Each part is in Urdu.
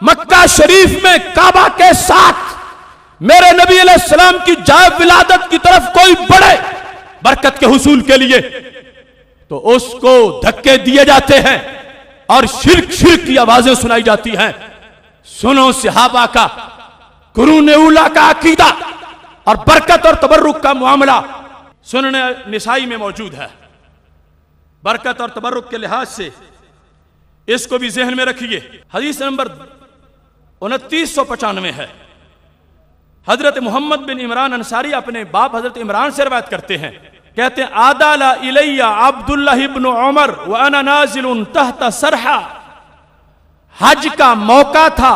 مکہ شریف میں کعبہ کے ساتھ میرے نبی علیہ السلام کی جائے ولادت کی طرف کوئی بڑھے برکت کے حصول کے لیے تو اس کو دھکے دیے جاتے ہیں اور شرک شرک کی آوازیں سنائی جاتی ہیں. سنو صحابہ کا قرون اولا کا عقیدہ اور برکت اور تبرک کا معاملہ سنن نسائی میں موجود ہے. برکت اور تبرک کے لحاظ سے اس کو بھی ذہن میں رکھیے. حدیث نمبر 2995 ہے. حضرت محمد بن عمران انصاری اپنے باپ حضرت عمران سے روایت کرتے ہیں. کہتے ہیں آدال الیہ عبداللہ ابن عمر وانا نازل تحت سرحا. حج کا موقع تھا,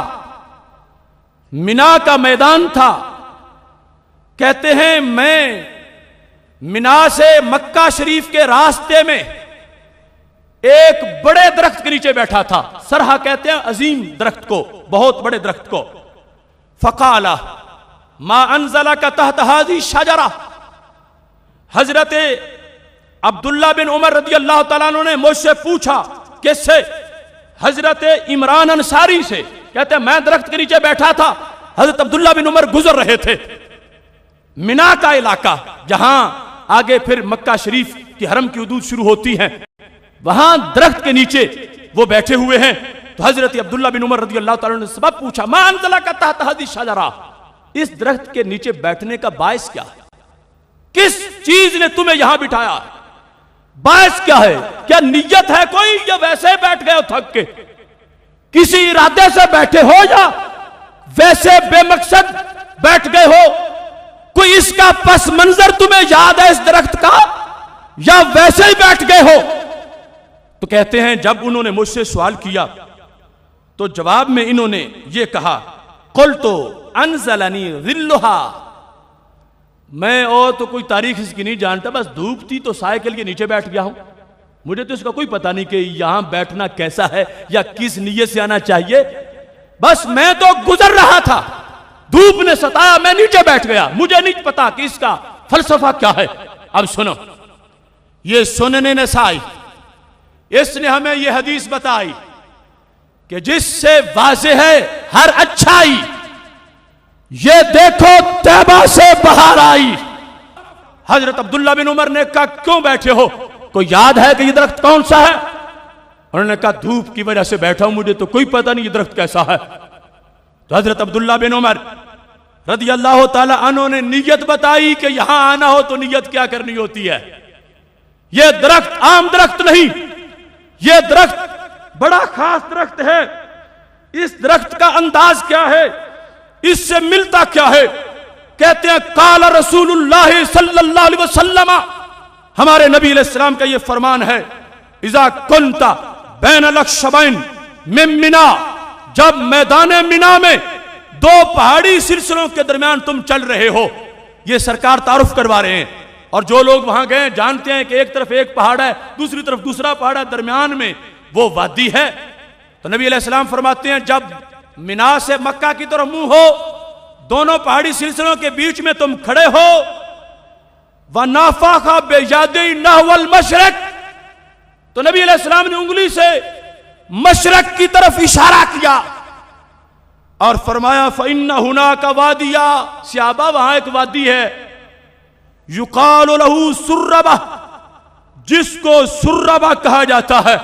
منا کا میدان تھا. کہتے ہیں میں منا سے مکہ شریف کے راستے میں ایک بڑے درخت کے نیچے بیٹھا تھا. سرحا کہتے ہیں عظیم درخت کو, بہت بڑے درخت کو. فقال ما انزلک تحت هذه الشجرہ. حضرت عبداللہ بن عمر رضی اللہ تعالیٰ عنہ نے مجھ سے پوچھا. کس سے؟ حضرت عمران انصاری سے. کہتے ہیں میں درخت کے نیچے بیٹھا تھا, حضرت عبداللہ بن عمر گزر رہے تھے. منا کا علاقہ جہاں آگے پھر مکہ شریف کی حرم کی حدود شروع ہوتی ہیں, وہاں درخت کے نیچے وہ بیٹھے ہوئے ہیں. تو حضرت عبداللہ بن عمر رضی اللہ تعالیٰ نے سبب پوچھا ما انزلک تحت هذه الشجرہ. اس درخت کے نیچے بیٹھنے کا باعث کیا ہے؟ کس چیز نے تمہیں یہاں بٹھایا؟ باعث کیا ہے؟ کیا نیت ہے کوئی یا ویسے بیٹھ گئے ہو تھک کے؟ کسی ارادے سے بیٹھے ہو یا ویسے بے مقصد بیٹھ گئے ہو؟ کوئی اس کا پس منظر تمہیں یاد ہے اس درخت کا یا ویسے ہی بیٹھ گئے ہو؟ تو کہتے ہیں جب انہوں نے مجھ سے سوال کیا تو جواب میں انہوں نے یہ کہا قلت انزلنی ظلھا. میں اور تو کوئی تاریخ اس کی نہیں جانتا, بس دھوپ تھی تو سائے کے لیے نیچے بیٹھ گیا ہوں. مجھے تو اس کا کوئی پتہ نہیں کہ یہاں بیٹھنا کیسا ہے یا کس نیت سے آنا چاہیے. بس میں تو گزر رہا تھا, دھوپ نے ستایا, میں نیچے بیٹھ گیا. مجھے نہیں پتا کہ اس کا فلسفہ کیا ہے. اب سنو, یہ سنن نسائی اس نے ہمیں یہ حدیث بتائی کہ جس سے واضح ہے ہر اچھائی. یہ دیکھو طیبہ سے بہار آئی. حضرت عبداللہ بن عمر نے کہا کیوں بیٹھے ہو؟ کوئی یاد ہے کہ یہ درخت کون سا ہے؟ انہوں نے کہا دھوپ کی وجہ سے بیٹھا ہوں, مجھے تو کوئی پتہ نہیں یہ درخت کیسا ہے. تو حضرت عبداللہ بن عمر رضی اللہ تعالی عنہ نے نیت بتائی کہ یہاں آنا ہو تو نیت کیا کرنی ہوتی ہے. یہ درخت عام درخت نہیں, یہ درخت بڑا خاص درخت ہے. اس درخت کا انداز کیا ہے, اس سے ملتا کیا ہے؟ کہتے ہیں قال رسول اللہ صلی اللہ علیہ وسلم, ہمارے نبی علیہ السلام کا یہ فرمان ہے اذا کنت بین الاخشبین من منا, جب میدان منا میں دو پہاڑی سلسلوں کے درمیان تم چل رہے ہو. یہ سرکار تعارف کروا رہے ہیں اور جو لوگ وہاں گئے جانتے ہیں کہ ایک طرف ایک پہاڑ ہے, دوسری طرف دوسرا پہاڑ ہے, درمیان میں وہ وادی ہے. تو نبی علیہ السلام فرماتے ہیں جب منا سے مکہ کی طرف منہ ہو, دونوں پہاڑی سلسلوں کے بیچ میں تم کھڑے ہو, وَنَافَخَ بِيَدِهِ نَحْوَ الْمَشْرِقِ, تو نبی علیہ السلام نے انگلی سے مشرق کی طرف اشارہ کیا اور فرمایا فَإِنَّ هُنَاكَ وَادِيًا, صحابہ وہاں ایک وادی ہے يُقَالُ لَهُ سُرَّبَةٌ, جس کو سربہ کہا جاتا ہے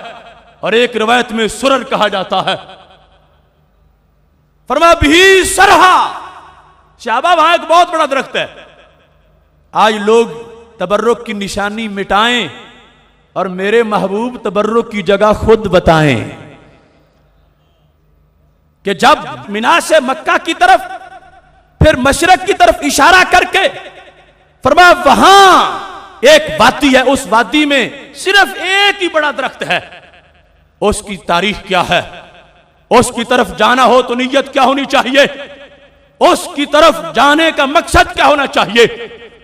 اور ایک روایت میں سرر کہا جاتا ہے. فرمایا بھی سرہا, صحابہ وہاں ایک بہت بڑا درخت ہے. آج لوگ تبرک کی نشانی مٹائیں اور میرے محبوب تبرک کی جگہ خود بتائیں کہ جب منا سے مکہ کی طرف پھر مشرق کی طرف اشارہ کر کے فرمایا وہاں ایک وادی ہے, اس وادی میں صرف ایک ہی بڑا درخت ہے. اس کی تاریخ کیا ہے؟ اس کی طرف جانا ہو تو نیت کیا ہونی چاہیے؟ اس کی طرف جانے کا مقصد کیا ہونا چاہیے؟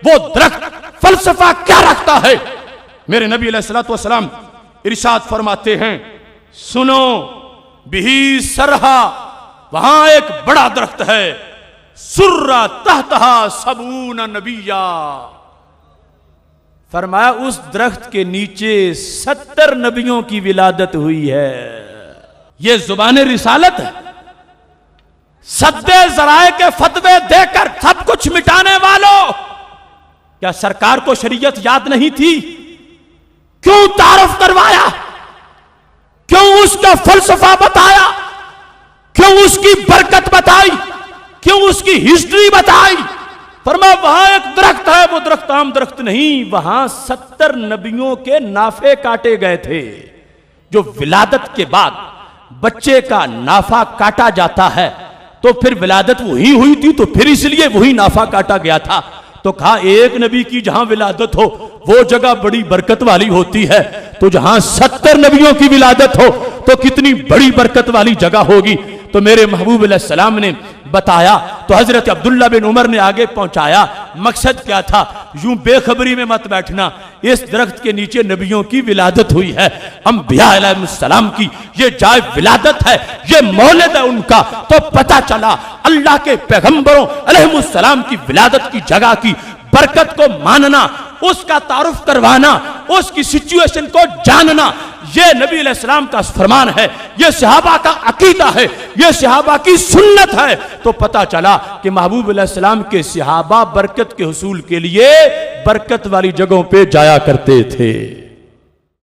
وہ درخت فلسفہ کیا رکھتا ہے؟ میرے نبی علیہ الصلوۃ والسلام ارشاد فرماتے ہیں سنو بھی سرہا, وہاں ایک بڑا درخت ہے, سرہ تحتہا 70 نبیہ, فرمایا اس درخت کے نیچے 70 نبیوں کی ولادت ہوئی ہے. یہ زبان رسالت ہے. سدے ذرائع کے فتوے دے کر سب کچھ مٹانے والوں، کیا سرکار کو شریعت یاد نہیں تھی؟ کیوں تعارف کروایا؟ کیوں اس کا فلسفہ بتایا؟ کیوں اس کی برکت بتائی؟ کیوں اس کی ہسٹری بتائی؟ فرمایا وہاں ایک درخت ہے، وہ درخت عام درخت نہیں، وہاں 70 نبیوں کے نافے کاٹے گئے تھے۔ جو ولادت کے بعد بچے کا نافہ کاٹا جاتا ہے تو پھر ولادت وہی ہوئی تھی، تو پھر اس لیے وہی نافہ کاٹا گیا تھا۔ تو کہا ایک نبی کی جہاں ولادت ہو وہ جگہ بڑی برکت والی ہوتی ہے، تو جہاں 70 نبیوں کی ولادت ہو تو کتنی بڑی برکت والی جگہ ہوگی۔ تو میرے محبوب علیہ السلام نے بتایا، تو حضرت عبداللہ بن عمر نے آگے پہنچایا۔ مقصد کیا تھا؟ یوں بے خبری میں مت بیٹھنا، اس درخت کے نیچے نبیوں کی ولادت ہوئی ہے، انبیاء علیہ السلام کی یہ جائے ولادت ہے، یہ مولد ہے ان کا۔ تو پتہ چلا اللہ کے پیغمبروں علیہ السلام کی ولادت کی جگہ کی برکت کو ماننا، اس کا تعارف کروانا، اس کی سچویشن کو جاننا، یہ نبی علیہ السلام کا فرمان ہے، یہ صحابہ کا عقیدہ ہے، یہ صحابہ کی سنت ہے۔ تو پتہ چلا کہ محبوب علیہ السلام کے صحابہ برکت کے حصول کے لیے برکت والی جگہوں پہ جایا کرتے تھے۔